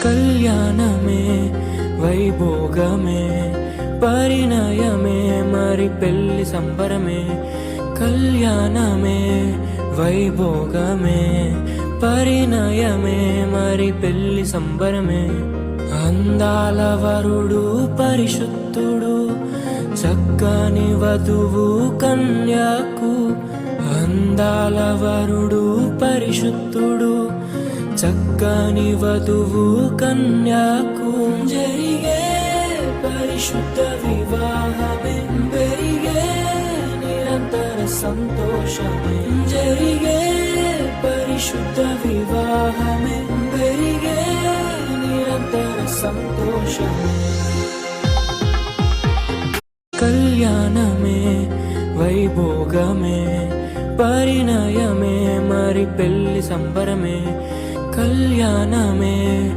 కళ్యాణమే వైభోగమే పరిణయమే మరి పెళ్లి సంబరమే. కళ్యాణమే వైభోగమే పరిణయమే మరి పెళ్లి సంబరమే. అందాల వరుడు పరిశుద్ధుడు చక్కని వధువు కన్యాకు. అందాల వరుడు పరిశుద్ధుడు చక్కని వధువు కన్యాకు. జరిగే పరిశుద్ధ వివాహమే పెరిగే నిరంతర సంతోషమే. జరిగే పరిశుద్ధ వివాహమే పెరిగే నిరంతర సంతోషమే. కళ్యాణమే వైభోగమే పరిణయమే మరి పెళ్లి సంబరమే. కళ్యాణమే